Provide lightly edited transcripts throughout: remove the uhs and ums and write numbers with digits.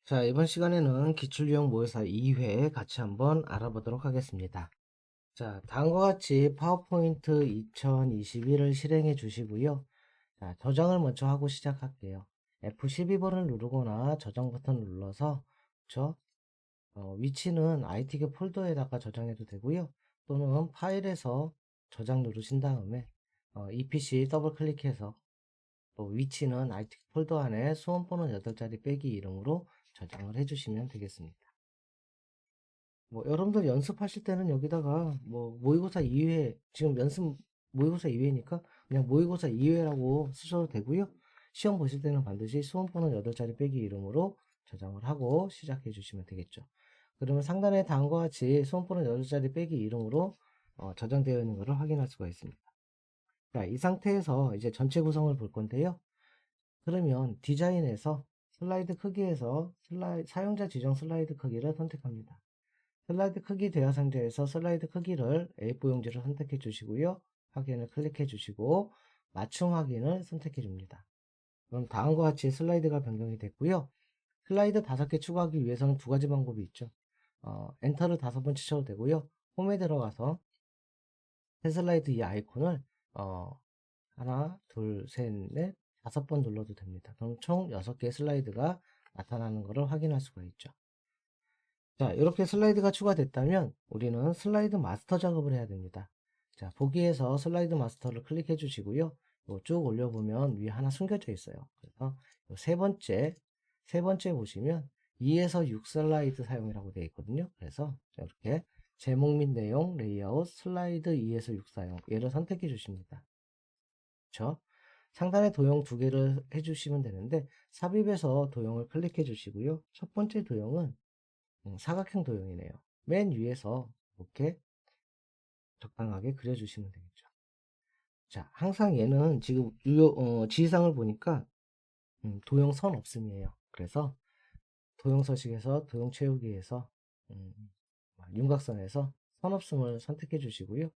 자, 이번 시간에는 기출유형 모의사 2회 같이 한번 알아보도록 하겠습니다. 자, 다음과 같이 파워포인트 2021을 실행해 주시고요. 자, 저장을 먼저 하고 시작할게요. F12번을 누르거나 저장 버튼을 눌러서 위치는 ITK 폴더에다가 저장해도 되고요. 또는 파일에서 저장 누르신 다음에 EPC 더블 클릭해서 또 위치는 IT 폴더 안에 수험번호 8자리 빼기 이름으로 저장을 해주시면 되겠습니다. 여러분들 연습하실 때는 여기다가 모의고사 2회, 지금 연습 모의고사 2회니까 그냥 모의고사 2회라고 쓰셔도 되고요. 시험 보실 때는 반드시 수험번호 8자리 빼기 이름으로 저장을 하고 시작해 주시면 되겠죠. 그러면 상단에 다음과 같이 수험번호 8자리 빼기 이름으로 저장되어 있는 것을 확인할 수가 있습니다. 자, 이 상태에서 이제 전체 구성을 볼 건데요. 그러면 디자인에서 슬라이드 크기에서 사용자 지정 슬라이드 크기를 선택합니다. 슬라이드 크기 대화 상자에서 슬라이드 크기를 A4 용지를 선택해 주시고요. 확인을 클릭해 주시고 맞춤 확인을 선택해 줍니다. 그럼 다음과 같이 슬라이드가 변경이 됐고요. 슬라이드 5개 추가하기 위해서는 두 가지 방법이 있죠. 엔터를 5번 치셔도 되고요. 홈에 들어가서 새 슬라이드 이 아이콘을 하나, 둘, 셋, 넷, 5번 눌러도 됩니다. 그럼 총 6개의 슬라이드가 나타나는 것을 확인할 수가 있죠. 자, 이렇게 슬라이드가 추가됐다면 우리는 슬라이드 마스터 작업을 해야 됩니다. 자, 보기에서 슬라이드 마스터를 클릭해 주시고요. 쭉 올려보면 위에 하나 숨겨져 있어요. 그래서 세 번째 보시면 2에서 6 슬라이드 사용이라고 되어 있거든요. 그래서 이렇게 제목 및 내용, 레이아웃, 슬라이드 2에서 6 사용, 얘를 선택해 주십니다. 그렇죠? 상단에 도형 두 개를 해주시면 되는데 삽입에서 도형을 클릭해 주시고요. 첫 번째 도형은 사각형 도형이네요. 맨 위에서 이렇게 적당하게 그려주시면 되겠죠. 자, 항상 얘는 지금 지시상을 보니까 도형 선 없음이에요. 그래서 도형 서식에서 도형 채우기에서 윤곽선에서 선 없음을 선택해 주시고요.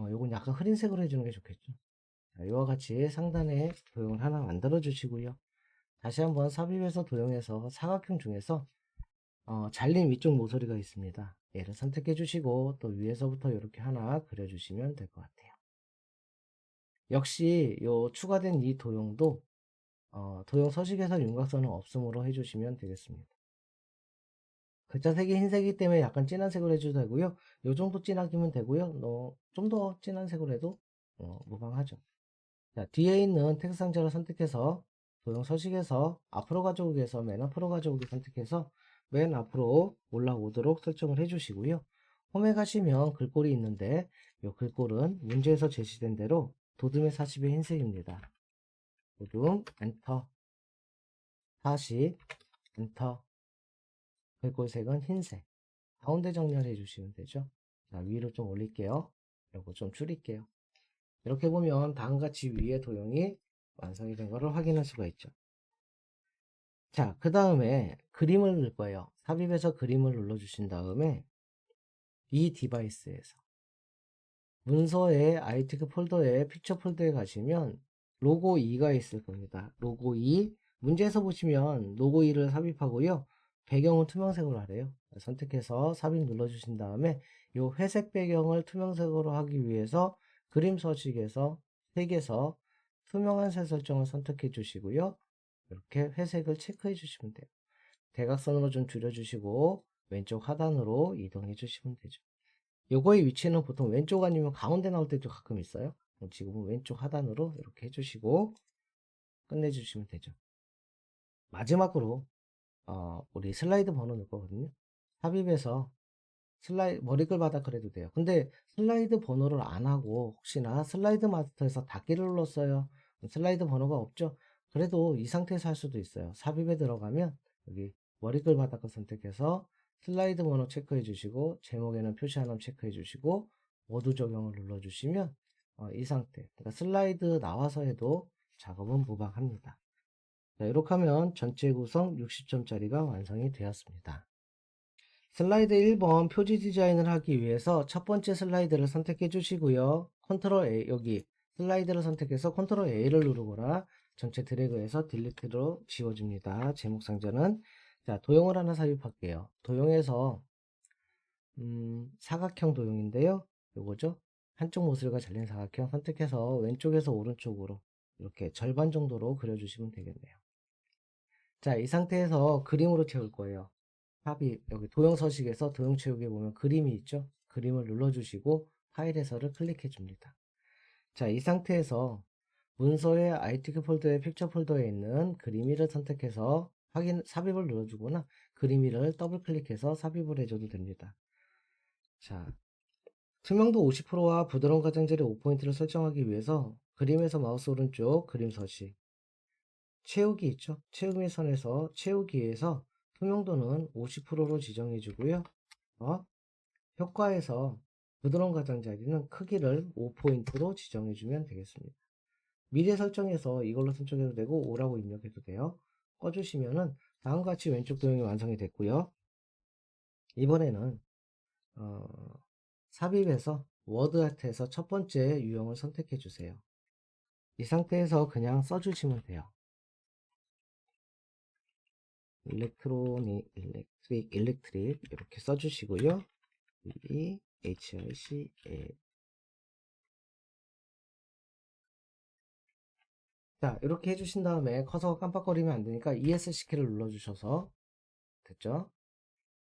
요건 약간 흐린색으로 해주는 게 좋겠죠. 자, 이와 같이 상단에 도형을 하나 만들어 주시고요. 다시 한번 삽입해서 도형에서 사각형 중에서 잘린 위쪽 모서리가 있습니다. 얘를 선택해 주시고 또 위에서부터 이렇게 하나 그려 주시면 될 것 같아요. 역시 요 추가된 이 도형도 도형 서식에서 윤곽선은 없음으로 해주시면 되겠습니다. 글자 색이 흰색이기 때문에 약간 진한 색으로 해줘도 되고요. 요 정도 진하기면 되고요. 좀 더 진한 색으로 해도 무방하죠. 자, 뒤에 있는 텍스트 상자를 선택해서 도형 서식에서 앞으로 가져오기 위해서 맨 앞으로 가져오기 선택해서 맨 앞으로 올라오도록 설정을 해주시고요. 홈에 가시면 글꼴이 있는데 이 글꼴은 문제에서 제시된 대로 도둠의 40의 흰색입니다. 도둠 엔터 40 엔터 글꼴색은 흰색 가운데 정렬해 주시면 되죠. 자, 위로 좀 올릴게요. 이거 좀 줄일게요. 이렇게 보면 다음같이 위에 도형이 완성이 된 것을 확인할 수가 있죠. 자, 그 다음에 그림을 넣을 거예요. 삽입해서 그림을 눌러주신 다음에 이 디바이스에서 문서의 ITK 폴더에 픽처 폴더에 가시면 로고 2가 있을 겁니다. 로고 2 문제에서 보시면 로고 2를 삽입하고요. 배경은 투명색으로 하래요. 선택해서 삽입 눌러주신 다음에 이 회색 배경을 투명색으로 하기 위해서 그림 서식에서 색에서 투명한 색 설정을 선택해 주시고요. 이렇게 회색을 체크해 주시면 돼요. 대각선으로 좀 줄여주시고 왼쪽 하단으로 이동해 주시면 되죠. 요거의 위치는 보통 왼쪽 아니면 가운데 나올 때도 가끔 있어요. 지금은 왼쪽 하단으로 이렇게 해주시고 끝내주시면 되죠. 마지막으로 우리 슬라이드 번호 넣을 거거든요. 삽입해서 머리글 바닥을 해도 돼요. 근데 슬라이드 번호를 안 하고 혹시나 슬라이드 마스터에서 닫기를 눌렀어요. 슬라이드 번호가 없죠. 그래도 이 상태에서 할 수도 있어요. 삽입에 들어가면 여기 머리글 바닥을 선택해서 슬라이드 번호 체크해 주시고 제목에는 표시 하나 체크해 주시고 모두 적용을 눌러 주시면 이 상태, 그러니까 슬라이드 나와서 해도 작업은 무방합니다. 자, 이렇게 하면 전체 구성 60점짜리가 완성이 되었습니다. 슬라이드 1번 표지 디자인을 하기 위해서 첫 번째 슬라이드를 선택해 주시고요. 컨트롤 A, 여기 슬라이드를 선택해서 컨트롤 A를 누르거나 전체 드래그해서 딜리트로 지워줍니다. 제목 상자는. 자, 도형을 하나 삽입할게요. 도형에서 사각형 도형인데요. 요거죠. 한쪽 모습과 잘린 사각형 선택해서 왼쪽에서 오른쪽으로 이렇게 절반 정도로 그려주시면 되겠네요. 자, 이 상태에서 그림으로 채울 거예요. 삽입, 여기 도형 서식에서 도형 채우기에 보면 그림이 있죠. 그림을 눌러주시고 파일에서를 클릭해 줍니다. 자, 이 상태에서 문서의 ITK 폴더의 픽처 폴더에 있는 그림이를 선택해서 삽입을 눌러주거나 그림이를 더블 클릭해서 삽입을 해줘도 됩니다. 자, 투명도 50%와 부드러운 가장자리 5포인트를 설정하기 위해서 그림에서 마우스 오른쪽 그림 서식 채우기 있죠. 채우기 선에서 채우기에서 투명도는 50%로 지정해 주고요. 효과에서 부드러운 가장자리는 크기를 5포인트로 지정해 주면 되겠습니다. 미래 설정에서 이걸로 선택해도 되고 5라고 입력해도 돼요. 꺼주시면은 다음과 같이 왼쪽 도형이 완성이 됐고요. 이번에는 삽입에서 워드 아트에서 첫 번째 유형을 선택해 주세요. 이 상태에서 그냥 써주시면 돼요. 일렉트릭 이렇게 써주시고요. HICA. 자, 이렇게 해주신 다음에 커서가 깜빡거리면 안 되니까 ESC 키를 눌러주셔서 됐죠?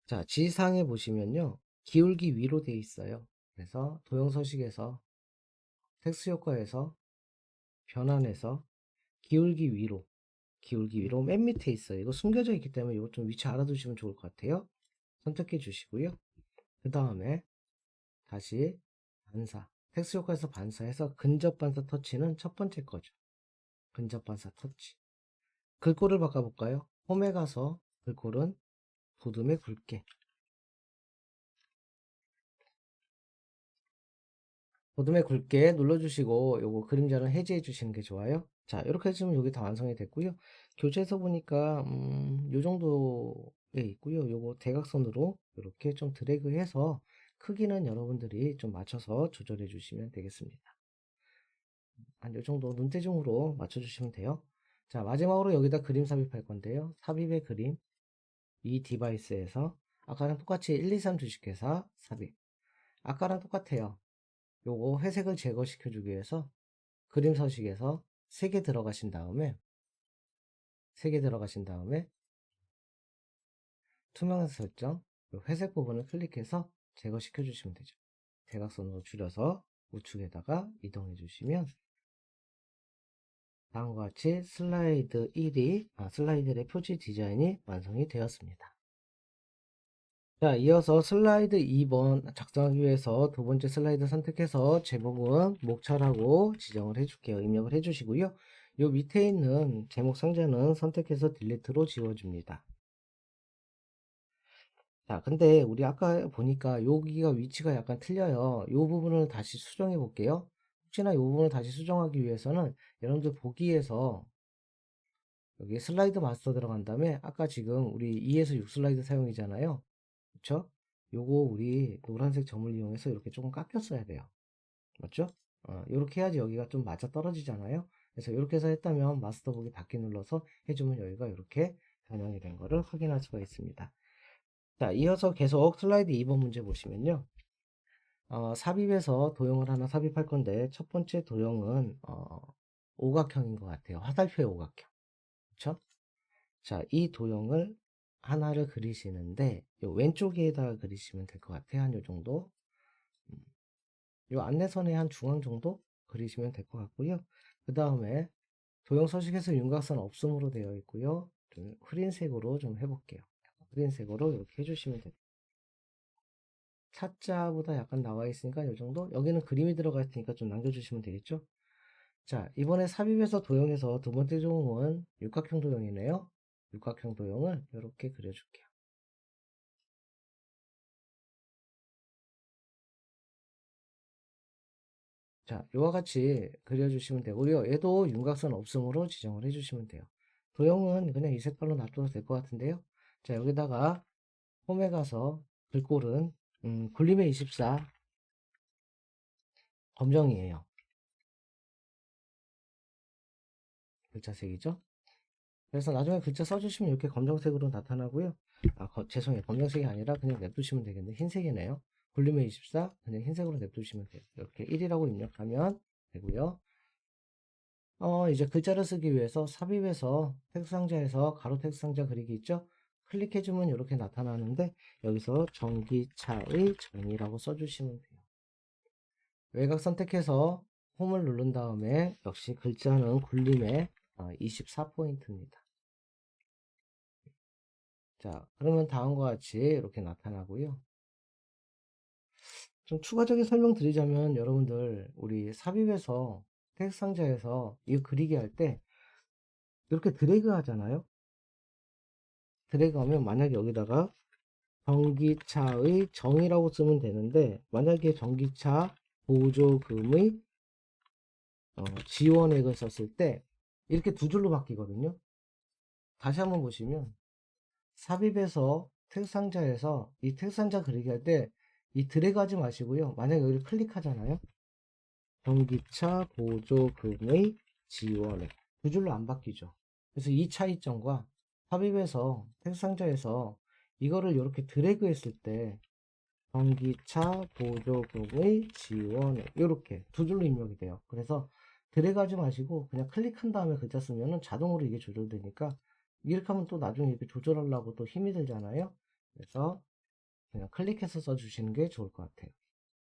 자, 지상에 보시면요. 기울기 위로 되어 있어요. 그래서 도형 서식에서 텍스트 효과에서 변환해서 기울기 위로 맨 밑에 있어요. 이거 숨겨져 있기 때문에 이거 좀 위치 알아두시면 좋을 것 같아요. 선택해 주시고요. 그 다음에 다시 반사 텍스트 효과에서 반사해서 근접 반사 터치는 첫 번째 거죠. 근접 반사 터치. 글꼴을 바꿔볼까요? 홈에 가서 글꼴은 부둠에 굵게 눌러주시고 요거 그림자는 해제해 주시는 게 좋아요. 자, 이렇게 해주면 여기 다 완성이 됐고요. 교재에서 보니까 요 정도에 있고요. 요거 대각선으로 이렇게 좀 드래그해서 크기는 여러분들이 좀 맞춰서 조절해 주시면 되겠습니다. 한 요 정도 눈대중으로 맞춰 주시면 돼요. 자, 마지막으로 여기다 그림 삽입할 건데요. 삽입의 그림 이 디바이스에서 아까랑 똑같이 1, 2, 3 주식회사 삽입. 아까랑 똑같아요. 요거 회색을 제거시켜 주기 위해서 그림 서식에서 3개 들어가신 다음에 투명한 설정 회색 부분을 클릭해서 제거시켜 주시면 되죠. 대각선으로 줄여서 우측에다가 이동해 주시면 다음과 같이 슬라이드 1이 슬라이드의 표지 디자인이 완성이 되었습니다. 자, 이어서 슬라이드 2번 작성하기 위해서 두 번째 슬라이드 선택해서 제목은 목차라고 지정을 해줄게요. 입력을 해주시고요. 요 밑에 있는 제목 상자는 선택해서 딜리트로 지워줍니다. 자, 근데 우리 아까 보니까 여기가 위치가 약간 틀려요. 요 부분을 다시 수정해 볼게요. 혹시나 요 부분을 다시 수정하기 위해서는 여러분들 보기에서 여기 슬라이드 마스터 들어간 다음에 아까 지금 우리 2에서 6 슬라이드 사용이잖아요. 그쵸? 요거 우리 노란색 점을 이용해서 이렇게 조금 깎였어야 돼요. 맞죠? 이렇게 해야지 여기가 좀 맞아 떨어지잖아요. 그래서 이렇게 해서 했다면 마스터 보기 닫기 눌러서 해주면 여기가 이렇게 변형이 된 거를 확인할 수가 있습니다. 자, 이어서 계속 슬라이드 2번 문제 보시면요. 삽입에서 도형을 하나 삽입할 건데 첫 번째 도형은 오각형인 것 같아요. 화살표의 오각형. 그쵸? 자, 이 도형을 하나를 그리시는데 요 왼쪽에다가 그리시면 될 것 같아요. 한 요 정도. 요 안내선에 한 중앙 정도 그리시면 될 것 같고요. 그 다음에 도형 서식에서 윤곽선 없음으로 되어 있고요. 좀 흐린 색으로 좀 해볼게요. 흐린 색으로 이렇게 해주시면 됩니다. 차자보다 약간 나와 있으니까 이 정도. 여기는 그림이 들어가 있으니까 좀 남겨주시면 되겠죠. 자, 이번에 삽입에서 도형에서 두 번째 종은 육각형 도형이네요. 육각형 도형을 이렇게 그려줄게요. 자, 이와 같이 그려주시면 되고요. 얘도 윤곽선 없음으로 지정을 해주시면 돼요. 도형은 그냥 이 색깔로 놔둬도 될 것 같은데요. 자, 여기다가 홈에 가서 글꼴은 굴림의 24 검정이에요. 글자색이죠. 그래서 나중에 글자 써주시면 이렇게 검정색으로 나타나고요. 죄송해요. 검정색이 아니라 그냥 냅두시면 되겠네. 흰색이네요. 볼륨의 24 그냥 흰색으로 냅두시면 돼요. 이렇게 1이라고 입력하면 되고요. 이제 글자를 쓰기 위해서 삽입에서 텍스트 상자에서 가로 텍스트 상자 그리기 있죠? 클릭해주면 이렇게 나타나는데 여기서 전기차의 정이라고 써주시면 돼요. 외곽 선택해서 홈을 누른 다음에 역시 글자는 굴림에 24포인트입니다. 자, 그러면 다음과 같이 이렇게 나타나고요. 좀 추가적인 설명 드리자면 여러분들 우리 삽입에서 텍스트 상자에서 이거 그리기 할 때 이렇게 드래그 하잖아요. 드래그 하면 만약에 여기다가 전기차의 정이라고 쓰면 되는데 만약에 전기차 보조금의 지원액을 썼을 때 이렇게 두 줄로 바뀌거든요. 다시 한번 보시면 삽입에서 텍스트 상자에서 이 텍스트 상자 그리기 할 때 이 드래그 하지 마시고요. 만약에 여기를 클릭하잖아요. 전기차 보조금의 지원액 두 줄로 안 바뀌죠. 그래서 이 차이점과 삽입에서 텍스트 상자에서 이거를 이렇게 드래그 했을 때 전기차 보조금의 지원액 이렇게 두 줄로 입력이 돼요. 그래서 드래그 하지 마시고 그냥 클릭한 다음에 글자 쓰면은 자동으로 이게 조절되니까 이렇게 하면 또 나중에 이렇게 조절하려고 또 힘이 들잖아요. 그래서 그냥 클릭해서 써주시는 게 좋을 것 같아요.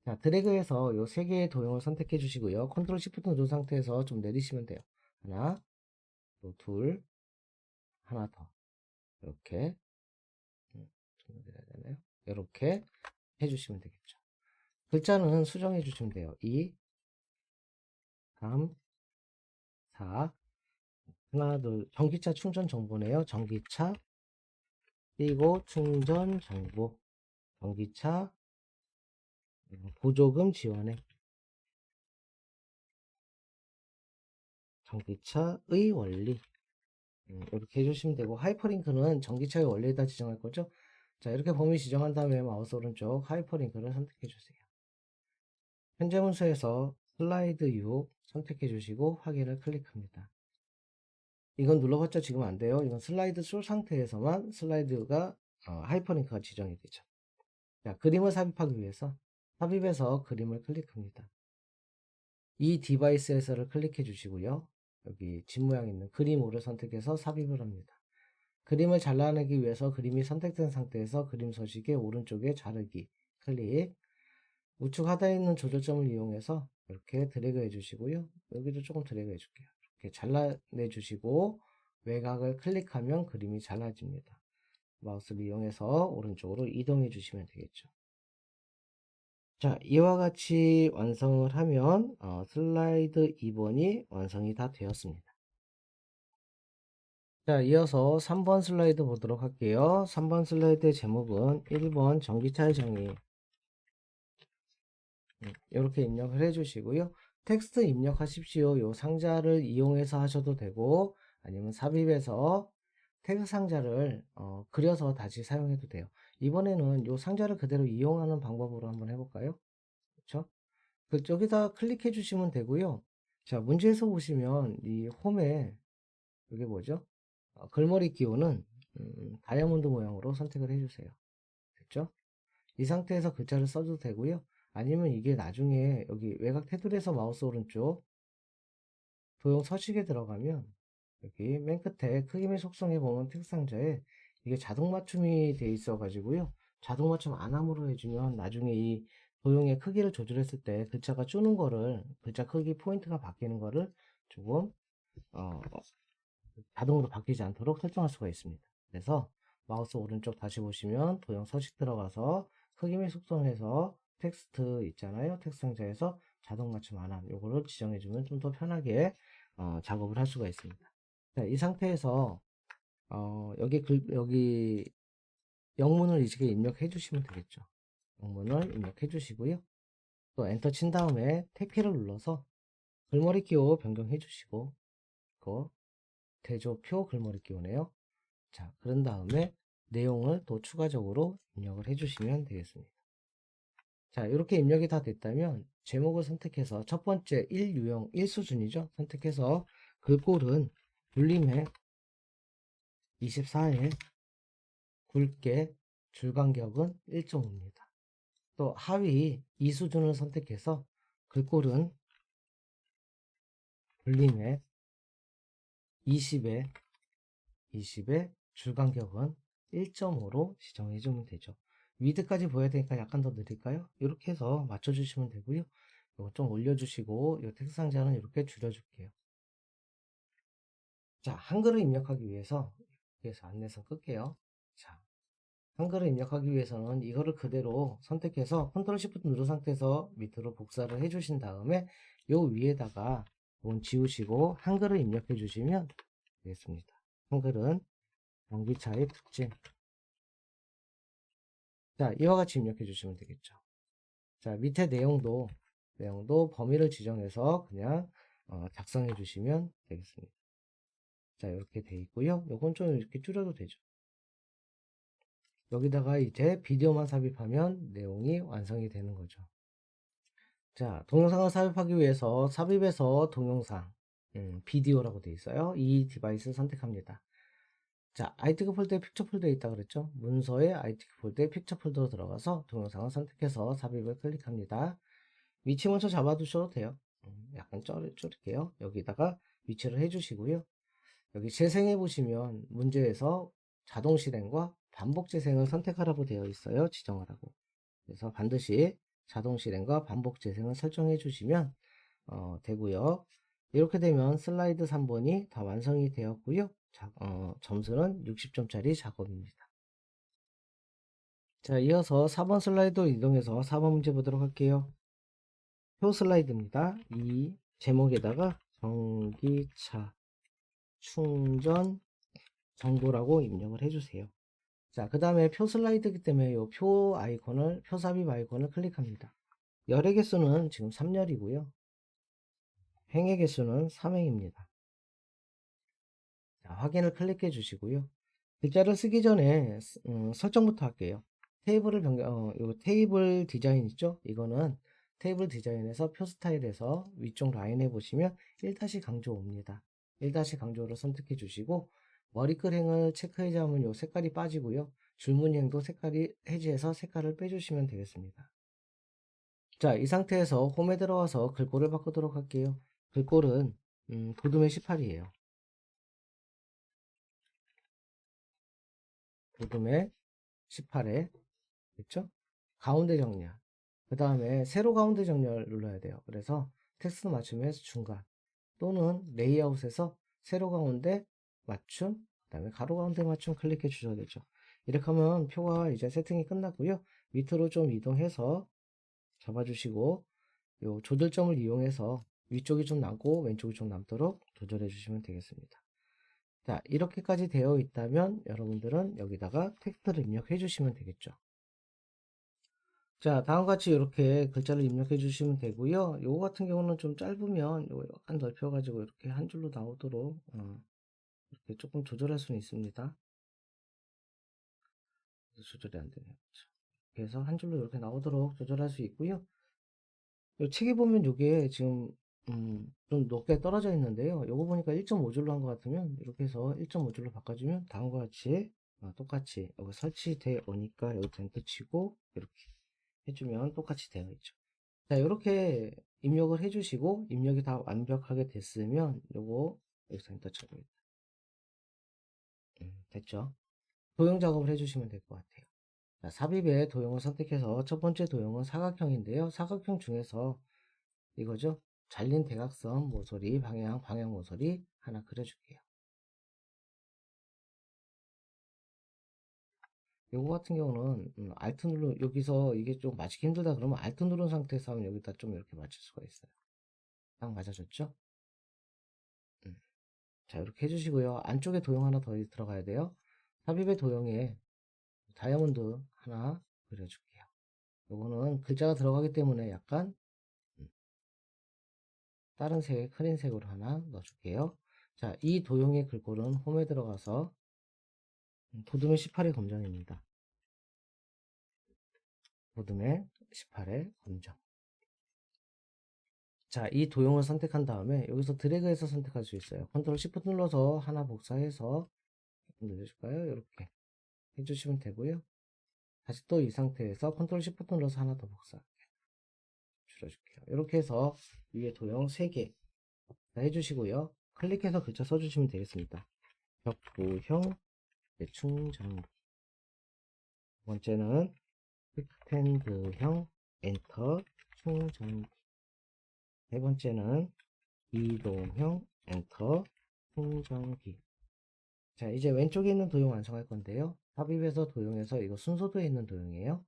자, 드래그해서 요 세 개의 도형을 선택해 주시고요. 컨트롤 시프트 누른 상태에서 좀 내리시면 돼요. 하나, 또 둘, 하나 더. 이렇게 좀 내려야 되나요? 이렇게 해주시면 되겠죠. 글자는 수정해 주시면 돼요. 2, 3, 4. 하나, 둘, 전기차 충전 정보네요. 전기차, 그리고 충전 정보, 전기차, 보조금 지원액, 전기차의 원리. 이렇게 해주시면 되고, 하이퍼링크는 전기차의 원리에다 지정할 거죠. 자, 이렇게 범위 지정한 다음에 마우스 오른쪽 하이퍼링크를 선택해 주세요. 현재 문서에서 슬라이드 6 선택해 주시고 확인을 클릭합니다. 이건 눌러봤자 지금 안 돼요. 이건 슬라이드 쏠 상태에서만 슬라이드가 하이퍼링크가 지정이 되죠. 자, 그림을 삽입하기 위해서 삽입에서 그림을 클릭합니다. 이 디바이스에서를 클릭해 주시고요. 여기 집 모양 있는 그림으로 선택해서 삽입을 합니다. 그림을 잘라내기 위해서 그림이 선택된 상태에서 그림 서식의 오른쪽에 자르기 클릭, 우측 하단에 있는 조절점을 이용해서 이렇게 드래그 해 주시고요. 여기도 조금 드래그 해 줄게요. 이렇게 잘라내 주시고 외곽을 클릭하면 그림이 잘라집니다. 마우스를 이용해서 오른쪽으로 이동해 주시면 되겠죠. 자, 이와 같이 완성을 하면 슬라이드 2번이 완성이 다 되었습니다. 자, 이어서 3번 슬라이드 보도록 할게요. 3번 슬라이드의 제목은 1번 전기차의 정의 이렇게 입력을 해 주시고요. 텍스트 입력하십시오. 요 상자를 이용해서 하셔도 되고 아니면 삽입해서 태그 상자를 그려서 다시 사용해도 돼요. 이번에는 요 상자를 그대로 이용하는 방법으로 한번 해볼까요? 그렇죠? 그쪽에다 클릭해 주시면 되고요. 자, 문제에서 보시면 이 홈에 이게 뭐죠? 글머리 기호는 다이아몬드 모양으로 선택을 해주세요. 됐죠? 이 상태에서 글자를 써도 되고요. 아니면 이게 나중에 여기 외곽 테두리에서 마우스 오른쪽 도형 서식에 들어가면 여기 맨 끝에 크기 및 속성에 보면 텍스트 상자에 이게 자동 맞춤이 되어 있어 가지고요. 자동 맞춤 안 함으로 해주면 나중에 이 도형의 크기를 조절했을 때 글자가 줄는 거를 글자 크기 포인트가 바뀌는 거를 조금 자동으로 바뀌지 않도록 설정할 수가 있습니다. 그래서 마우스 오른쪽 다시 보시면 도형 서식 들어가서 크기 및 속성에서 텍스트 있잖아요. 텍스트 상자에서 자동 맞춤 안함 요거를 지정해주면 좀 더 편하게 작업을 할 수가 있습니다. 자, 이 상태에서 여기 영문을 이렇게 입력해 주시면 되겠죠. 영문을 입력해 주시고요. 또 엔터 친 다음에 탭키를 눌러서 글머리 기호 변경해 주시고 그 대조표 글머리 기호네요. 자, 그런 다음에 내용을 또 추가적으로 입력을 해주시면 되겠습니다. 자, 이렇게 입력이 다 됐다면 제목을 선택해서 첫 번째 1유형 1수준이죠. 선택해서 글꼴은 눌림해 24에 굵게 줄간격은 1.5입니다. 또 하위 이 수준을 선택해서 글꼴은 볼림에 20에 줄간격은 1.5로 지정해 주면 되죠. 위드까지 보여야 되니까 약간 더 느릴까요? 이렇게 해서 맞춰주시면 되고요. 이거 좀 올려주시고 이 텍스트 상자는 이렇게 줄여줄게요. 자, 한글을 입력하기 위해서 안내선 끌게요. 자, 한글을 입력하기 위해서는 이거를 그대로 선택해서 컨트롤 시프트 누른 상태에서 밑으로 복사를 해 주신 다음에 요 위에다가 이건 지우시고 한글을 입력해 주시면 되겠습니다. 한글은 전기차의 특징. 자, 이와 같이 입력해 주시면 되겠죠. 자, 밑에 내용도 범위를 지정해서 그냥 작성해 주시면 되겠습니다. 자, 이렇게 돼 있고요. 요건 좀 이렇게 줄여도 되죠. 여기다가 이제 비디오만 삽입하면 내용이 완성이 되는 거죠. 자, 동영상을 삽입하기 위해서 삽입에서 동영상, 비디오라고 되어 있어요. 이 디바이스 선택합니다. 자, ITK 폴더에 픽처 폴더에 있다 그랬죠? 문서에 ITK 폴더에 픽처 폴더로 들어가서 동영상을 선택해서 삽입을 클릭합니다. 위치 먼저 잡아두셔도 돼요. 약간 줄일게요. 여기다가 위치를 해주시고요. 여기 재생해 보시면 문제에서 자동 실행과 반복 재생을 선택하라고 되어 있어요. 지정하라고. 그래서 반드시 자동 실행과 반복 재생을 설정해 주시면 되고요. 이렇게 되면 슬라이드 3번이 다 완성이 되었고요. 점수는 60점짜리 작업입니다. 자, 이어서 4번 슬라이드로 이동해서 4번 문제 보도록 할게요. 표 슬라이드입니다. 이 제목에다가 전기차 충전 정보라고 입력을 해주세요. 자, 그 다음에 표 슬라이드이기 때문에 이 표 삽입 아이콘을 클릭합니다. 열의 개수는 지금 3열이고요. 행의 개수는 3행입니다. 자, 확인을 클릭해 주시고요. 글자를 쓰기 전에 설정부터 할게요. 요 테이블 디자인 있죠? 이거는 테이블 디자인에서 표 스타일에서 위쪽 라인에 보시면 1-강조5입니다. 1-강조를 선택해 주시고 머리글행을 체크해 잡으면 요 색깔이 빠지고요. 줄무늬행도 색깔이 해지해서 색깔을 빼주시면 되겠습니다. 자, 이 상태에서 홈에 들어와서 글꼴을 바꾸도록 할게요. 글꼴은 도둠의 18이에요. 도둠의 18에 됐죠? 가운데 정렬. 그 다음에 세로 가운데 정렬 눌러야 돼요. 그래서 텍스트 맞춤에서 중간 또는 레이아웃에서 세로 가운데 맞춤, 그 다음에 가로 가운데 맞춤 클릭해 주셔야 되죠. 이렇게 하면 표가 이제 세팅이 끝났고요. 밑으로 좀 이동해서 잡아주시고 요 조절점을 이용해서 위쪽이 좀 남고 왼쪽이 좀 남도록 조절해 주시면 되겠습니다. 자, 이렇게까지 되어 있다면 여러분들은 여기다가 텍스트를 입력해 주시면 되겠죠. 자, 다음같이 이렇게 글자를 입력해 주시면 되고요. 요거 같은 경우는 좀 짧으면 요거 약간 넓혀 가지고 이렇게 한 줄로 나오도록 이렇게 조금 조절할 수는 있습니다. 조절이 안 되네요. 그래서 한 줄로 이렇게 나오도록 조절할 수 있고요. 요 책에 보면 요게 지금 좀 높게 떨어져 있는데요. 요거 보니까 1.5줄로 한 것 같으면 이렇게 해서 1.5줄로 바꿔주면 다음과 같이 똑같이 여기 설치되어 오니까 여기 덴트 치고 이렇게 해주면 똑같이 되어 있죠. 자, 이렇게 입력을 해주시고 입력이 다 완벽하게 됐으면 요거 여기서 엔터 쳐줍니다. 됐죠? 도형 작업을 해주시면 될 것 같아요. 자, 삽입에 도형을 선택해서 첫 번째 도형은 사각형인데요. 사각형 중에서 이거죠? 잘린 대각선 모서리 방향 모서리 하나 그려줄게요. 요거 같은 경우는 알트 눌러 여기서 이게 좀 맞추기 힘들다 그러면 알트 누른 상태에서 하면 여기다 좀 이렇게 맞출 수가 있어요. 딱 맞아졌죠? 자, 이렇게 해주시고요. 안쪽에 도형 하나 더 들어가야 돼요. 삽입의 도형에 다이아몬드 하나 그려줄게요. 요거는 글자가 들어가기 때문에 약간 다른 색의 크림 색으로 하나 넣어줄게요. 자, 이 도형의 글꼴은 홈에 들어가서 도둠의 18의 검정입니다. 도둠의 18의 검정. 자, 이 도형을 선택한 다음에 여기서 드래그해서 선택할 수 있어요. 컨트롤 시프트 눌러서 하나 복사해서 눌러줄까요? 이렇게 해주시면 되고요. 다시 또 이 상태에서 컨트롤 Shift 눌러서 하나 더 복사할게요. 줄여줄게요. 이렇게 해서 위에 도형 3개 해주시고요. 클릭해서 글자 써주시면 되겠습니다. 벽부형 충전. 두 번째는 스탠드형 엔터 충전. 세 번째는 이동형 엔터 충전기. 자, 이제 왼쪽에 있는 도형 완성할 건데요. 삽입에서 도형에서 이거 순서도에 있는 도형이에요.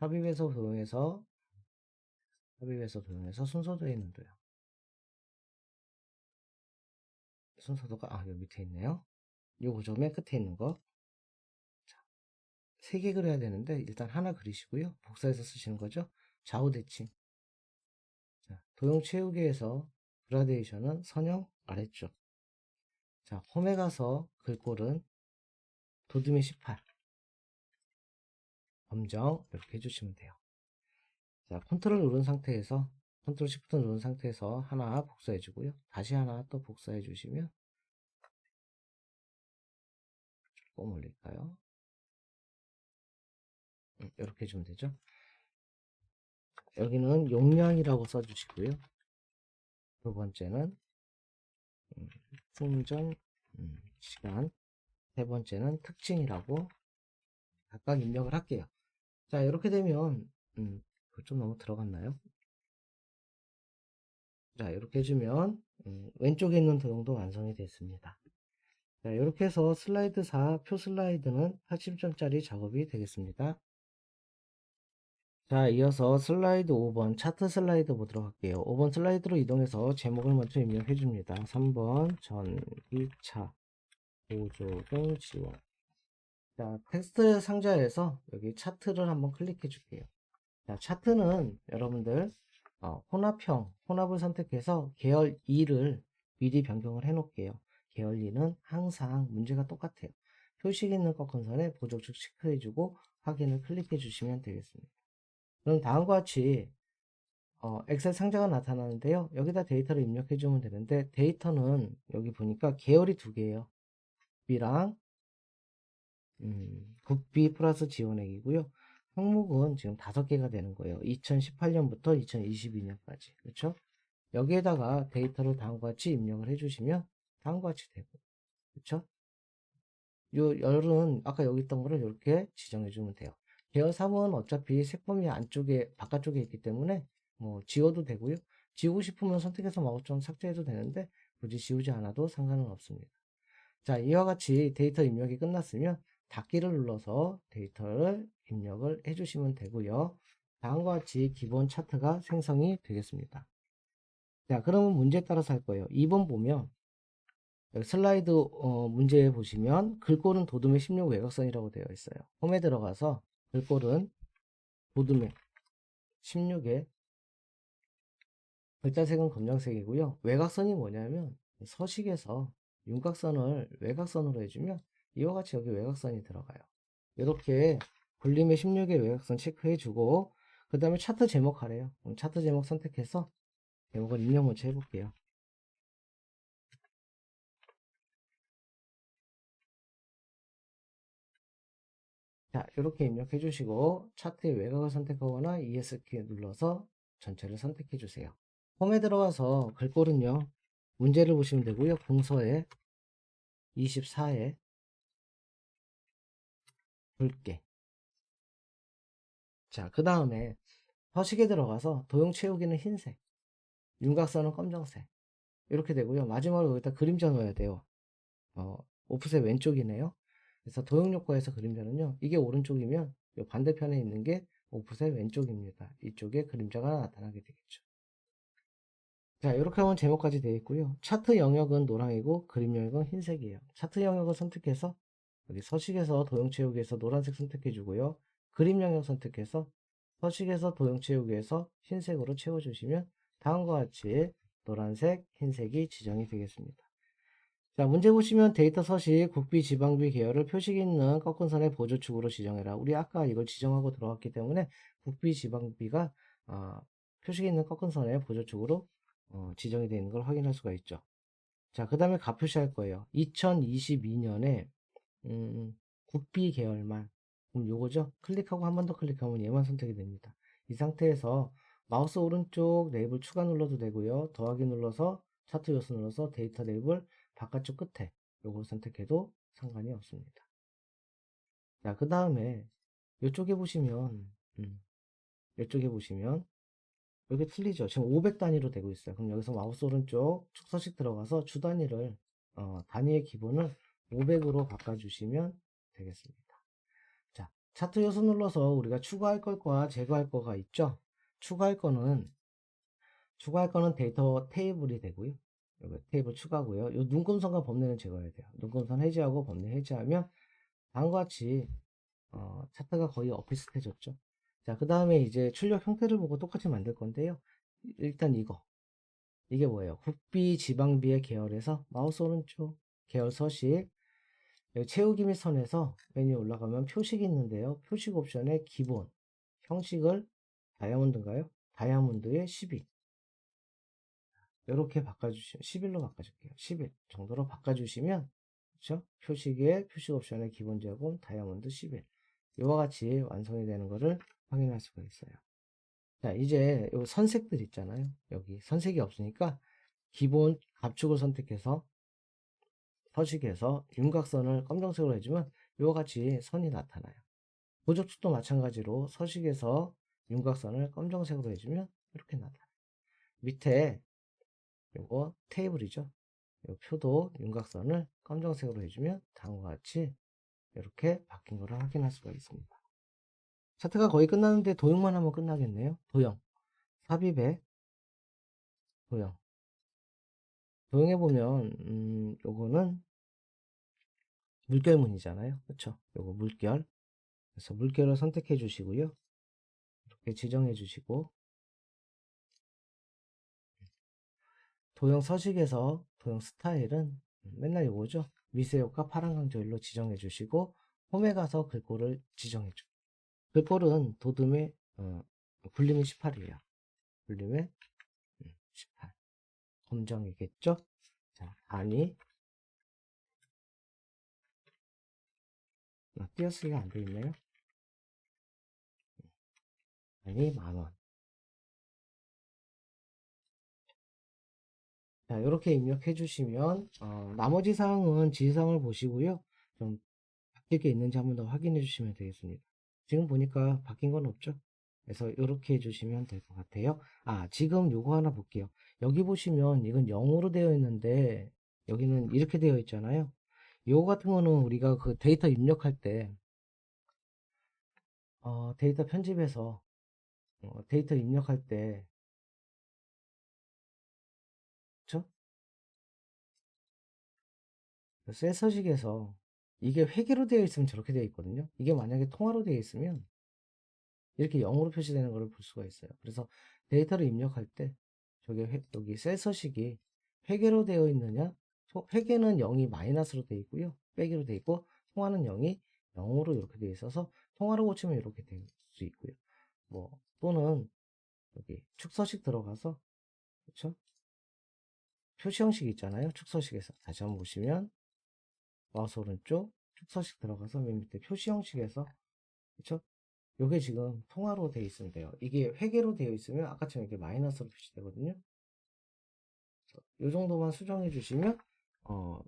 삽입에서 도형에서 순서도에 있는 도형. 순서도가 여기 밑에 있네요. 요 고점의 끝에 있는 거. 자, 3개 그려야 되는데 일단 하나 그리시고요. 복사해서 쓰시는 거죠. 좌우 대칭. 자, 도형 채우기에서 그라데이션은 선형 아래쪽. 자, 홈에 가서 글꼴은 도둠의 18. 검정 이렇게 해주시면 돼요. 자, 컨트롤 누른 상태에서 컨트롤 시프트 누른 상태에서 하나 복사해 주고요. 다시 하나 또 복사해 주시면 조금 올릴까요? 이렇게 해주면 되죠. 여기는 용량이라고 써주시고요. 두 번째는 충전 시간, 세 번째는 특징이라고 각각 입력을 할게요. 자, 이렇게 되면 좀 너무 들어갔나요? 자, 이렇게 해주면 왼쪽에 있는 도형도 완성이 됐습니다. 자, 이렇게 해서 슬라이드 4 표 슬라이드는 80점짜리 작업이 되겠습니다. 자, 이어서 슬라이드 5번 차트 슬라이드 보도록 할게요. 5번 슬라이드로 이동해서 제목을 먼저 입력해 줍니다. 3번 전기차 보조금 지원. 자, 텍스트 상자에서 여기 차트를 한번 클릭해 줄게요. 자, 차트는 여러분들 혼합을 선택해서 계열 2를 미리 변경을 해 놓을게요. 계열 2는 항상 문제가 똑같아요. 표식 있는 꺾은선에 보조축 체크해 주고 확인을 클릭해 주시면 되겠습니다. 그럼 다음과 같이 엑셀 상자가 나타나는데요. 여기다 데이터를 입력해 주면 되는데 데이터는 여기 보니까 계열이 2개예요. 국비랑 국비 플러스 지원액이고요. 항목은 지금 5개가 되는 거예요. 2018년부터 2022년까지. 그렇죠? 여기에다가 데이터를 다음과 같이 입력을 해주시면 다음과 같이 되고, 그렇죠? 요 열은 아까 여기 있던 거를 이렇게 지정해 주면 돼요. 계열 3은 어차피 색범위 안쪽에 바깥쪽에 있기 때문에 뭐 지워도 되고요. 지우고 싶으면 선택해서 마우스점 삭제해도 되는데 굳이 지우지 않아도 상관은 없습니다. 자, 이와 같이 데이터 입력이 끝났으면 닫기를 눌러서 데이터를 입력을 해주시면 되고요. 다음과 같이 기본 차트가 생성이 되겠습니다. 자, 그러면 문제에 따라서 할 거예요. 2번 보면 여기 슬라이드 문제에 보시면 글꼴은 도둠의 16 외곽선이라고 되어 있어요. 홈에 들어가서 글꼴은 도둠의 16에 글자색은 검정색이고요. 외곽선이 뭐냐면 서식에서 윤곽선을 외곽선으로 해주면 이와 같이 여기 외곽선이 들어가요. 이렇게 굴림의 16의 외곽선 체크해주고 그 다음에 차트 제목 하래요. 차트 제목 선택해서 제목을 입력 먼저 해볼게요. 자, 이렇게 입력해 주시고 차트의 외곽을 선택하거나 ES키 눌러서 전체를 선택해 주세요. 홈에 들어가서 글꼴은요. 문제를 보시면 되고요. 공서에 24에 붉게. 자, 그 다음에 서식에 들어가서 도형 채우기는 흰색, 윤곽선은 검정색. 이렇게 되고요. 마지막으로 여기다 그림자 넣어야 돼요. 오프셋 왼쪽이네요. 그래서 도형 요과에서 그림자는요. 이게 오른쪽이면 이 반대편에 있는 게 오프셋 왼쪽입니다. 이쪽에 그림자가 나타나게 되겠죠. 자, 이렇게 하면 제목까지 되어 있고요. 차트 영역은 노랑이고 그림 영역은 흰색이에요. 차트 영역을 선택해서 여기 서식에서 도형 채우기에서 노란색 선택해 주고요. 그림 영역 선택해서 서식에서 도형 채우기에서 흰색으로 채워주시면 다음과 같이 노란색, 흰색이 지정이 되겠습니다. 자, 문제 보시면 데이터 서식, 국비, 지방비 계열을 표식 있는 꺾은 선의 보조축으로 지정해라. 우리 아까 이걸 지정하고 들어갔기 때문에 국비, 지방비가 표식 있는 꺾은 선의 보조축으로 지정이 되어 있는 걸 확인할 수가 있죠. 자, 그 다음에 값 표시할 거예요. 2022년에 국비 계열만. 그럼 요거죠? 클릭하고 한 번 더 클릭하면 얘만 선택이 됩니다. 이 상태에서 마우스 오른쪽 레이블 추가 눌러도 되고요. 더하기 눌러서 차트 요소 눌러서 데이터 레이블 바깥쪽 끝에 요걸 선택해도 상관이 없습니다. 자, 그 다음에 이쪽에 보시면 이쪽에 보시면 여기 틀리죠? 지금 500 단위로 되고 있어요. 그럼 여기서 마우스 오른쪽 축서식 들어가서 주 단위를 단위의 기본을 500으로 바꿔주시면 되겠습니다. 자, 차트 요소 눌러서 우리가 추가할 것과 제거할 거가 있죠? 추가할 거는 데이터 테이블이 되고요. 여기 테이블 추가고요. 요 눈금선과 범례는 제거해야 돼요. 눈금선 해제하고 범례 해제하면 다음과 같이 차트가 거의 비슷해졌죠. 자, 그 다음에 이제 출력 형태를 보고 똑같이 만들 건데요. 일단 이게 뭐예요? 국비, 지방비의 계열에서 마우스 오른쪽 계열 서식 여기 채우기 및 선에서 메뉴 올라가면 표식이 있는데요. 표식 옵션에 기본 형식을 다이아몬드인가요? 다이아몬드의 12 이렇게 바꿔주시면 11로 바꿔줄게요. 11 정도로 바꿔주시면 그렇죠? 표식의 표식 옵션의 기본 제공 다이아몬드 11 이와 같이 완성이 되는 것을 확인할 수가 있어요. 자, 이제 요 선색들 있잖아요. 여기 선색이 없으니까 기본 압축을 선택해서 서식에서 윤곽선을 검정색으로 해주면 이와 같이 선이 나타나요. 보조축도 마찬가지로 서식에서 윤곽선을 검정색으로 해주면 이렇게 나타나요. 밑에 요거 테이블이죠. 요 표도 윤곽선을 검정색으로 해주면 다음과 같이 이렇게 바뀐 것을 확인할 수가 있습니다. 차트가 거의 끝났는데 도형만 하면 끝나겠네요. 도형 삽입에 도형 도형에 보면 요거는 물결문이잖아요. 그쵸? 요거 물결 그래서 물결을 선택해 주시고요. 이렇게 지정해 주시고 도형 서식에서 도형 스타일은 맨날 요거죠. 미세효과 파란 강조일로 지정해 주시고 홈에 가서 글꼴을 지정해 줘. 글꼴은 도둠의 굴림이 18이에요. 굴림의 18 검정이겠죠. 자, 단위 띄어쓰기가 안 되어 있네요. 단위 10,000원. 자, 이렇게 입력해 주시면 나머지 사항은 지시사항을 보시고요. 좀 바뀔 게 있는지 한번 더 확인해 주시면 되겠습니다. 지금 보니까 바뀐 건 없죠? 그래서 이렇게 해주시면 될 것 같아요. 아, 지금 요거 하나 볼게요. 여기 보시면 이건 0으로 되어 있는데 여기는 이렇게 되어 있잖아요. 요거 같은 거는 우리가 그 데이터 입력할 때 데이터 편집해서 데이터 입력할 때 그쵸? 셀 서식에서 이게 회계로 되어 있으면 저렇게 되어 있거든요. 이게 만약에 통화로 되어 있으면 이렇게 0으로 표시되는 것을 볼 수가 있어요. 그래서 데이터를 입력할 때 여기 셀 서식이 회계로 되어 있느냐 회계는 0이 마이너스로 되어 있고요. 빼기로 되어 있고 통화는 0이 0으로 이렇게 되어 있어서 통화로 고치면 이렇게 될 수 있고요. 뭐 또는 여기 축서식 들어가서 그렇죠? 표시 형식 있잖아요. 축서식에서 다시 한번 보시면 마우스 오른쪽 축서식 들어가서 맨 밑에 표시 형식에서 그렇죠? 요게 지금 통화로 되어 있으면 돼요. 이게 회계로 되어 있으면 아까처럼 이렇게 마이너스로 표시되거든요. 요 정도만 수정해 주시면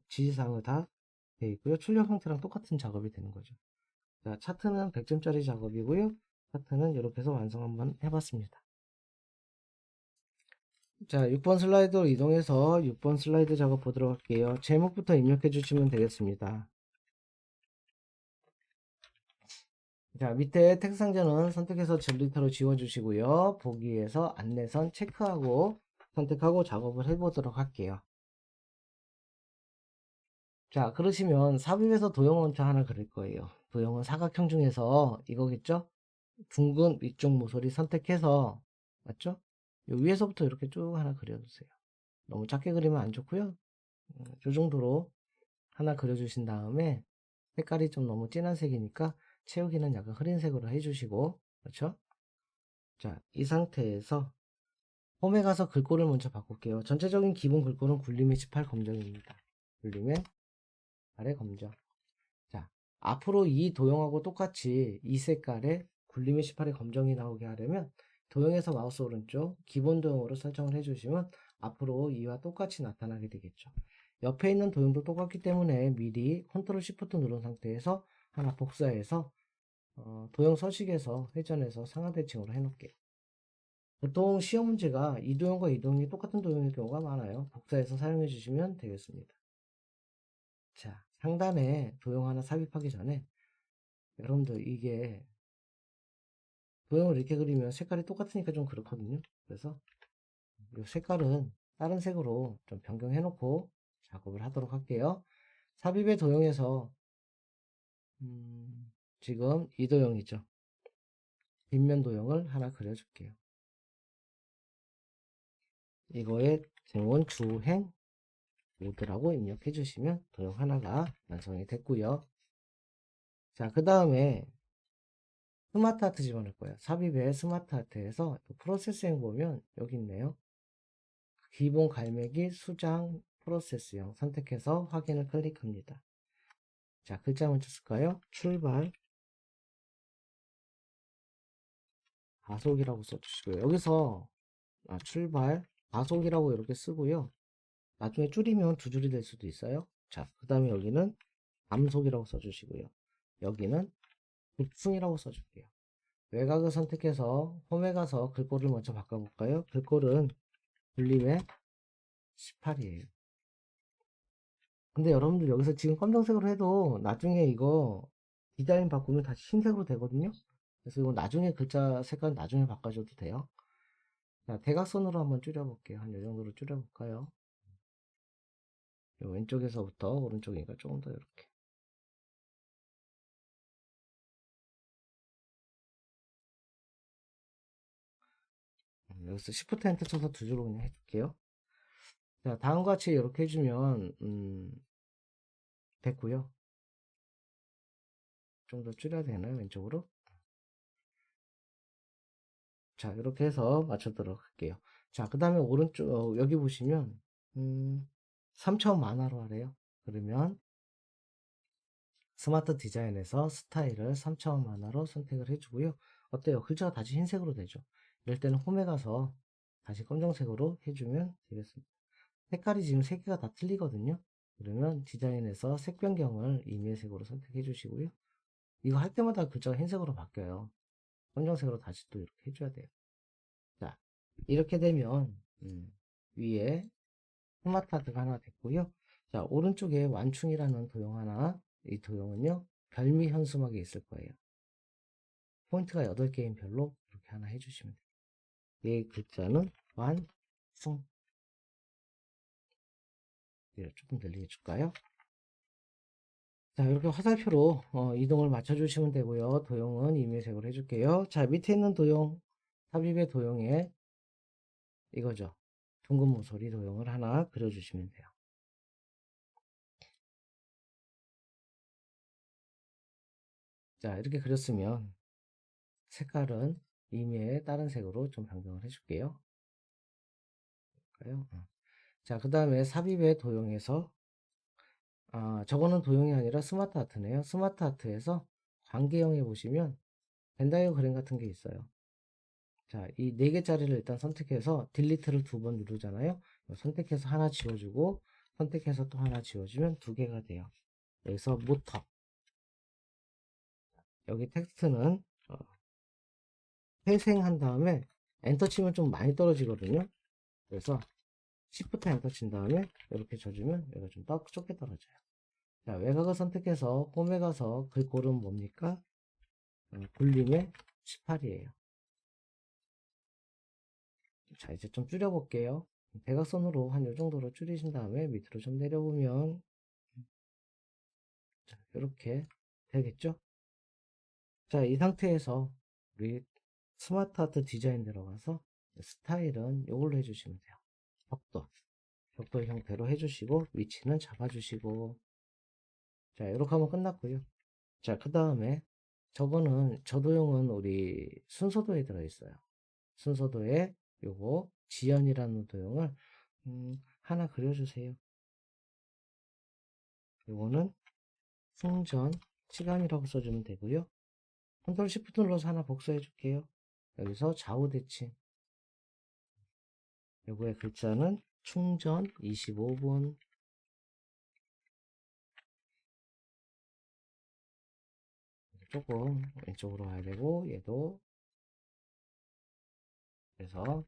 지시사항을 다 되어 있고요. 출력 형태랑 똑같은 작업이 되는 거죠. 자, 차트는 100점짜리 작업이고요. 차트는 이렇게 해서 완성 한번 해봤습니다. 자, 6번 슬라이드로 이동해서 6번 슬라이드 작업 보도록 할게요. 제목부터 입력해 주시면 되겠습니다. 자, 밑에 텍스트 상자는 선택해서 젤리터로 지워주시고요. 보기에서 안내선 체크하고 선택하고 작업을 해보도록 할게요. 자, 그러시면 삽입에서 도형 원자 하나 그릴 거예요. 도형은 사각형 중에서 이거겠죠? 둥근 위쪽 모서리 선택해서 맞죠? 요 위에서부터 이렇게 쭉 하나 그려주세요. 너무 작게 그리면 안 좋고요. 요 정도로 하나 그려주신 다음에 색깔이 좀 너무 진한 색이니까 채우기는 약간 흐린 색으로 해주시고 그렇죠? 자, 이 상태에서 홈에 가서 글꼴을 먼저 바꿀게요. 전체적인 기본 글꼴은 굴림의 18 검정입니다. 굴림의 아래 검정. 자, 앞으로 이 도형하고 똑같이 이 색깔의 굴림의 18의 검정이 나오게 하려면 도형에서 마우스 오른쪽 기본 도형으로 설정을 해주시면 앞으로 이와 똑같이 나타나게 되겠죠. 옆에 있는 도형도 똑같기 때문에 미리 컨트롤 시프트 누른 상태에서 하나 복사해서 도형 서식에서 회전해서 상하 대칭으로 해놓을게요. 보통 시험 문제가 이 도형과 이 도형이 똑같은 도형일 경우가 많아요. 복사해서 사용해 주시면 되겠습니다. 자, 상단에 도형 하나 삽입하기 전에 여러분들 이게 도형을 이렇게 그리면 색깔이 똑같으니까 좀 그렇거든요. 그래서 이 색깔은 다른 색으로 좀 변경해 놓고 작업을 하도록 할게요. 삽입의 도형에서 지금 이 도형이죠. 뒷면 도형을 하나 그려줄게요. 이거에 등원 주행 모드라고 입력해 주시면 도형 하나가 완성이 됐고요. 자, 그 다음에 스마트 아트 집어넣을 거예요. 삽입의 스마트 아트에서 프로세스행 보면 여기 있네요. 기본 갈매기 수장 프로세스형 선택해서 확인을 클릭합니다. 자, 글자 먼저 쓸까요? 출발 가속이라고 써주시고요. 여기서 출발 가속이라고 이렇게 쓰고요. 나중에 줄이면 두 줄이 될 수도 있어요. 자, 그 다음에 여기는 감속이라고 써주시고요. 여기는 급승이라고 써줄게요. 외곽을 선택해서 홈에 가서 글꼴을 먼저 바꿔볼까요? 글꼴은 굴림의 18이에요. 근데 여러분들 여기서 지금 검정색으로 해도 나중에 이거 디자인 바꾸면 다시 흰색으로 되거든요. 그래서 이거 나중에 글자 색깔 나중에 바꿔줘도 돼요. 자, 대각선으로 한번 줄여볼게요. 한 이 정도로 줄여볼까요? 왼쪽에서부터 오른쪽이니까 조금 더 이렇게. 여기서 Shift Enter 쳐서 두 줄로 그냥 해줄게요. 자, 다음과 같이 이렇게 해주면 됐고요. 좀 더 줄여야 되나요? 왼쪽으로? 자, 이렇게 해서 맞추도록 할게요. 자, 그 다음에 오른쪽 여기 보시면 3차원 만화로 하래요. 그러면 스마트 디자인에서 스타일을 3차원 만화로 선택을 해주고요. 어때요? 글자가 다시 흰색으로 되죠. 이럴 때는 홈에 가서 다시 검정색으로 해주면 되겠습니다. 색깔이 지금 세 개가 다 틀리거든요. 그러면 디자인에서 색 변경을 임의색으로 선택해 주시고요. 이거 할 때마다 글자가 흰색으로 바뀌어요. 검정색으로 다시 또 이렇게 해줘야 돼요. 자, 이렇게 되면 위에 스마트 하트가 하나 됐고요. 자, 오른쪽에 완충이라는 도형 하나, 이 도형은요 별미 현수막이 있을 거예요. 포인트가 8개인 별로 이렇게 하나 해주시면 돼요. 이 글자는 완충. 조금 늘리게 줄까요? 자, 이렇게 화살표로 이동을 맞춰주시면 되고요. 도형은 임의색으로 해줄게요. 자, 밑에 있는 도형, 삽입의 도형에 이거죠. 둥근 모서리 도형을 하나 그려주시면 돼요. 자, 이렇게 그렸으면 색깔은 임의의 다른 색으로 좀 변경을 해줄게요. 자, 그 다음에 삽입의 도형에서 저거는 도형이 아니라 스마트 아트네요. 스마트 아트에서 관계형에 보시면 벤다이어 그램 같은 게 있어요. 자, 이 4개짜리를 일단 선택해서 딜리트를 2번 누르잖아요. 선택해서 하나 지워주고 선택해서 또 하나 지워주면 2개가 돼요. 여기서 모터, 여기 텍스트는 회생한 다음에 엔터 치면 좀 많이 떨어지거든요. 그래서 Shift 엔터 친 다음에 이렇게 줘주면 얘가 좀 좁게 떨어져요. 자, 외곽을 선택해서 홈에 가서 글꼴은 뭡니까? 굴림의 18이에요. 자, 이제 좀 줄여볼게요. 대각선으로 한 이 정도로 줄이신 다음에 밑으로 좀 내려보면 자, 이렇게 되겠죠? 자, 이 상태에서 우리 스마트 아트 디자인 들어가서 스타일은 이걸로 해주시면 돼요. 벽돌 형태로 해주시고 위치는 잡아주시고 자, 이렇게 하면 끝났고요. 자, 그 다음에 저거는 저도형은 우리 순서도에 들어있어요. 순서도에 요거 지연이라는 도형을 하나 그려주세요. 요거는 풍전 치감이라고 써주면 되고요. 컨트롤 시프트 눌러서 하나 복사해 줄게요. 여기서 좌우 대칭. 요거의 글자는 충전 25분. 조금 왼쪽으로 와야 되고, 얘도. 그래서,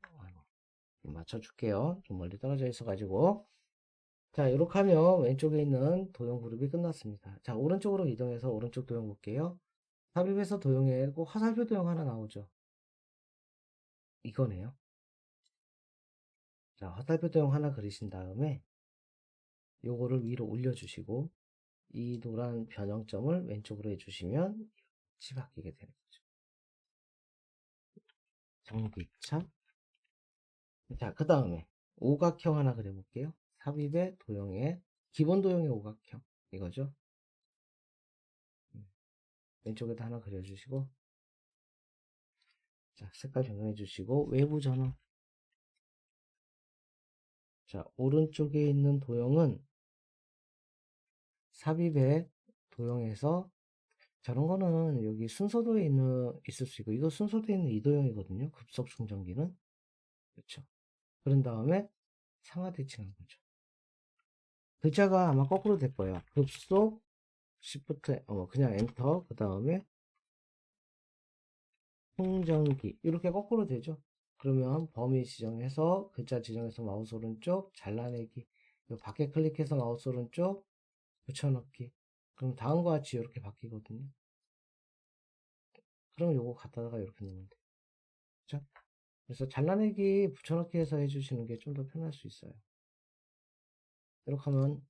맞춰줄게요. 좀 멀리 떨어져 있어가지고. 자, 이렇게 하면 왼쪽에 있는 도형 그룹이 끝났습니다. 자, 오른쪽으로 이동해서 오른쪽 도형 볼게요. 삽입해서 도형에 꼭 화살표 도형 하나 나오죠. 이거네요. 자, 화살표 도형 하나 그리신 다음에 요거를 위로 올려주시고 이 노란 변형점을 왼쪽으로 해주시면 같이 바뀌게 되는 거죠. 전기차. 자, 그 다음에 오각형 하나 그려볼게요. 삽입의 도형에 기본 도형의 오각형 이거죠. 왼쪽에도 하나 그려주시고, 자, 색깔 변경해 주시고 외부 전원. 자, 오른쪽에 있는 도형은 삽입의 도형에서 저런 거는 여기 순서도에 있을 수 있고, 이거 순서도에 있는 이 도형이거든요. 급속 충전기는. 그렇죠. 그런 다음에 상하 대칭한 거죠. 글자가 아마 거꾸로 될 거예요. 급속 시프트 그냥 엔터 그 다음에 충전기 이렇게 거꾸로 되죠. 그러면 범위 지정해서 글자 지정해서 마우스 오른쪽 잘라내기, 요 밖에 클릭해서 마우스 오른쪽 붙여넣기. 그럼 다음과 같이 이렇게 바뀌거든요. 그럼 요거 갖다가 이렇게 넣으면 돼요. 그죠? 그래서 잘라내기 붙여넣기 해서 해주시는 게 좀 더 편할 수 있어요. 이렇게 하면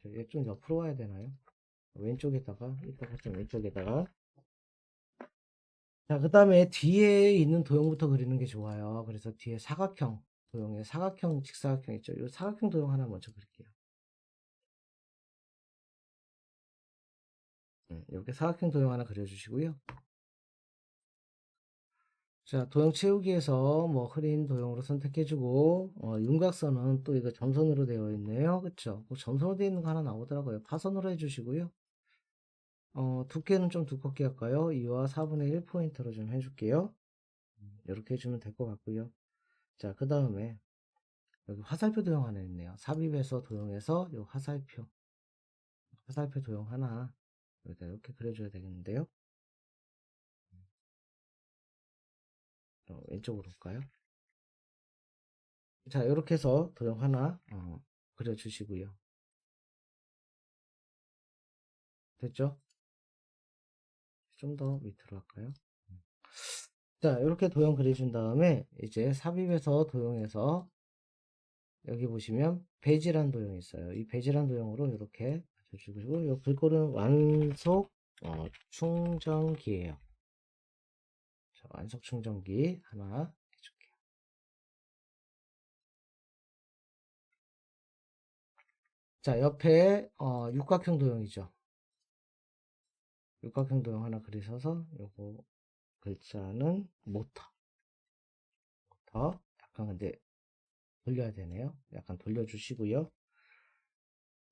얘 좀 옆으로 와야 되나요? 왼쪽에다가 이따가 좀 왼쪽에다가. 자, 그 다음에 뒤에 있는 도형부터 그리는 게 좋아요. 그래서 뒤에 사각형 도형에 사각형 직사각형 있죠. 이 사각형 도형 하나 먼저 그릴게요. 이렇게 사각형 도형 하나 그려주시고요. 자, 도형 채우기에서 뭐 흐린 도형으로 선택해주고, 윤곽선은 또 이거 점선으로 되어 있네요. 그쵸? 점선으로 되어 있는 거 하나 나오더라고요. 파선으로 해주시고요. 두께는 좀 두껍게 할까요? 2와 4분의 1 포인트로 좀 해줄게요. 이렇게 해주면 될 것 같고요. 자, 그 다음에 여기 화살표 도형 하나 있네요. 삽입해서 도형에서 요 화살표 도형 하나 여기다 이렇게 그려줘야 되겠는데요. 왼쪽으로 올까요? 자, 이렇게 해서 도형 하나 그려주시고요. 됐죠? 좀 더 밑으로 할까요? 자, 이렇게 도형 그려준 다음에 이제 삽입해서 도형에서 여기 보시면 배지란 도형이 있어요. 이 배지란 도형으로 이렇게 해주시고, 이 글꼴은 완속 충전기예요. 자, 완속 충전기 하나 해줄게요. 자, 옆에 육각형 도형이죠. 육각형 도형 하나 그리셔서 요거 글자는 모터. 약간 근데 돌려야 되네요. 약간 돌려주시고요.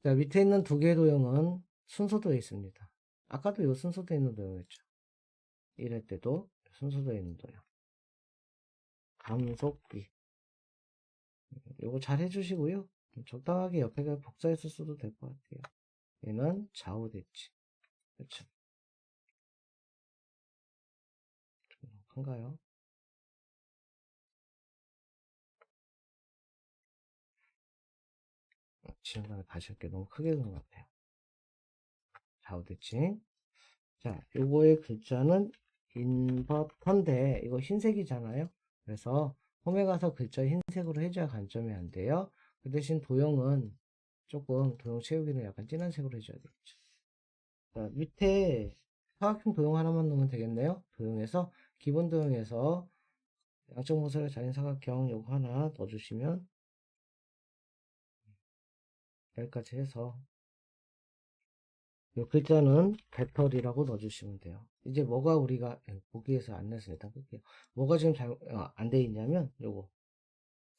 자, 밑에 있는 두 개의 도형은 순서도에 있습니다. 아까도 요 순서도에 있는 도형이었죠. 이럴 때도 순서도에 있는 도형. 감속기. 요거 잘 해주시고요. 적당하게 옆에가 복사해서 써도 될 것 같아요. 얘는 좌우 대칭. 그렇죠. 좀 큰가요? 지금까지 다시 할게. 너무 크게 그런 것 같아요. 좌우 대칭. 자, 요거의 글자는 인버터인데 이거 흰색이잖아요. 그래서 홈에 가서 글자 흰색으로 해줘야 관점이 안 돼요. 그 대신 도형은 조금 도형 채우기는 약간 진한 색으로 해줘야 되겠죠. 자, 밑에 사각형 도형 하나만 넣으면 되겠네요. 도형에서 기본 도형에서 양쪽 모서리 자린 사각형 요거 하나 넣어주시면 여기까지 해서 이 글자는 배터리라고 넣어주시면 돼요. 이제 뭐가 우리가 보기에서 안 내서 일단 끌게요. 뭐가 지금 안 돼 있냐면 요거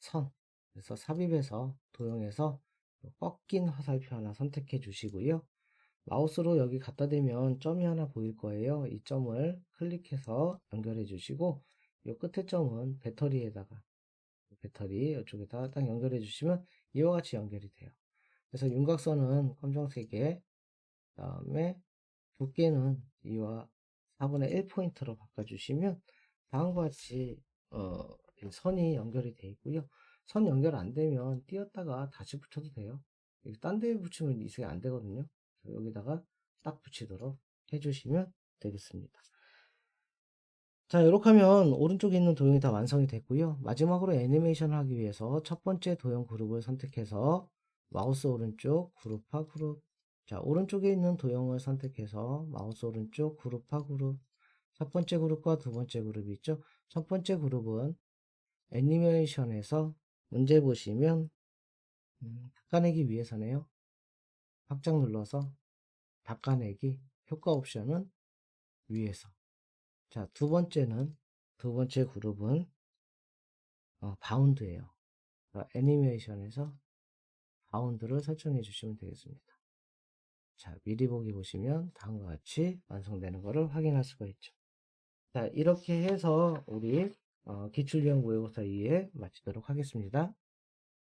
선. 그래서 삽입해서 도형에서 꺾인 화살표 하나 선택해 주시고요. 마우스로 여기 갖다 대면 점이 하나 보일 거예요. 이 점을 클릭해서 연결해 주시고, 이 끝에 점은 배터리에다가, 배터리 이쪽에다가 딱 연결해 주시면 이와 같이 연결이 돼요. 그래서 윤곽선은 검정색에, 다음에 두께는 이와 4분의 1포인트로 바꿔주시면 다음과 같이 이 선이 연결이 되어 있고요. 선 연결 안 되면 띄었다가 다시 붙여도 돼요. 딴 데에 붙이면 이게 안 되거든요. 여기다가 딱 붙이도록 해주시면 되겠습니다. 자, 이렇게 하면 오른쪽에 있는 도형이 다 완성이 됐고요. 마지막으로 애니메이션을 하기 위해서 첫 번째 도형 그룹을 선택해서 마우스 오른쪽 그룹화 그룹, 자, 오른쪽에 있는 도형을 선택해서 마우스 오른쪽 그룹화 그룹, 첫 번째 그룹과 두 번째 그룹이 있죠. 첫 번째 그룹은 애니메이션에서 문제 보시면 닦아내기 위해서네요. 확장 눌러서 닦아내기, 효과 옵션은 위에서. 자, 두 번째 그룹은 바운드예요. 애니메이션에서 바운드를 설정해 주시면 되겠습니다. 자, 미리 보기 보시면 다음과 같이 완성되는 것을 확인할 수가 있죠. 자, 이렇게 해서 우리 기출유형 모의고사 2회 마치도록 하겠습니다.